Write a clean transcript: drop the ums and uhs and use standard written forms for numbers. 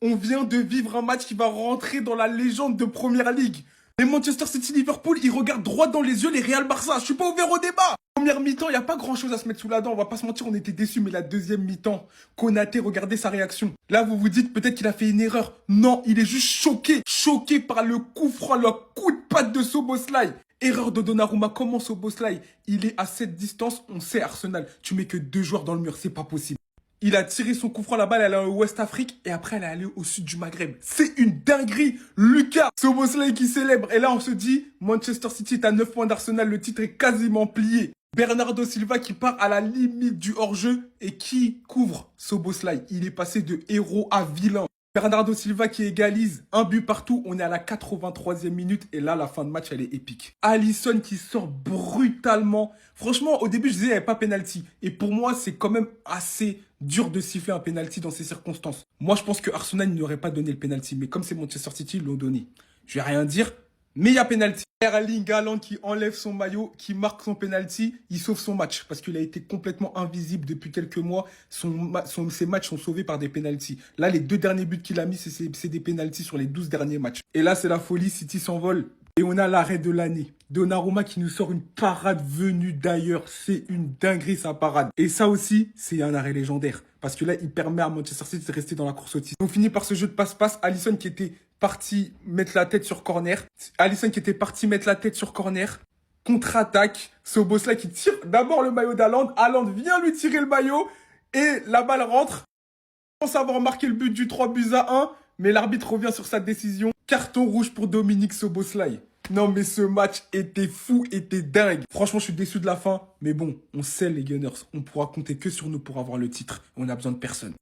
On vient de vivre un match qui va rentrer dans la légende de Première Ligue. Les Manchester City-Liverpool, ils regardent droit dans les yeux les Real-Barça. Je suis pas ouvert au débat. Première mi-temps, il n'y a pas grand-chose à se mettre sous la dent. On va pas se mentir, on était déçus. Mais la deuxième mi-temps, Konaté, regardez sa réaction. Là, vous vous dites peut-être qu'il a fait une erreur. Non, il est juste choqué. Choqué par le coup franc, le coup de patte de Szoboszlai. Erreur de Donnarumma. Comment Szoboszlai? Il est à cette distance. On sait, Arsenal, tu mets que 2 joueurs dans le mur. C'est pas possible. Il a tiré son coup franc, la balle, elle est au West Afrique et après elle est allée au sud du Maghreb. C'est une dinguerie. Lucas, Szoboszlai qui célèbre. Et là, on se dit, Manchester City est à 9 points d'Arsenal, le titre est quasiment plié. Bernardo Silva qui part à la limite du hors-jeu et qui couvre Szoboszlai. Il est passé de héros à vilain. Bernardo Silva qui égalise, un but partout, on est à la 83e minute et là la fin de match elle est épique. Alisson qui sort brutalement. Franchement au début je disais il n'y avait pas penalty et pour moi c'est quand même assez dur de siffler un penalty dans ces circonstances. Moi je pense que Arsenal n'aurait pas donné le penalty mais comme c'est Manchester City ils l'ont donné. Je vais rien dire mais il y a penalty. Erling Haaland qui enlève son maillot, qui marque son penalty, il sauve son match parce qu'il a été complètement invisible depuis quelques mois. Ses matchs sont sauvés par des penalties. Là, les 2 derniers buts qu'il a mis, c'est des penalties sur les 12 derniers matchs. Et là, c'est la folie, City s'envole. Et on a l'arrêt de l'année. Donnarumma qui nous sort une parade venue d'ailleurs. C'est une dinguerie sa parade. Et ça aussi, c'est un arrêt légendaire. Parce que là, il permet à Manchester City de rester dans la course au titre. On finit par ce jeu de passe-passe. Alisson qui était parti mettre la tête sur corner. Alisson qui était parti mettre la tête sur corner. Contre-attaque. Szoboszlai qui tire d'abord le maillot d'Haaland. Haaland vient lui tirer le maillot. Et la balle rentre. On pense avoir marqué le but du 3-1. Mais l'arbitre revient sur sa décision. Carton rouge pour Dominique Szoboszlai. Non mais ce match était fou, était dingue. Franchement je suis déçu de la fin. Mais bon, on sait les Gunners. On pourra compter que sur nous pour avoir le titre. On n'a besoin de personne.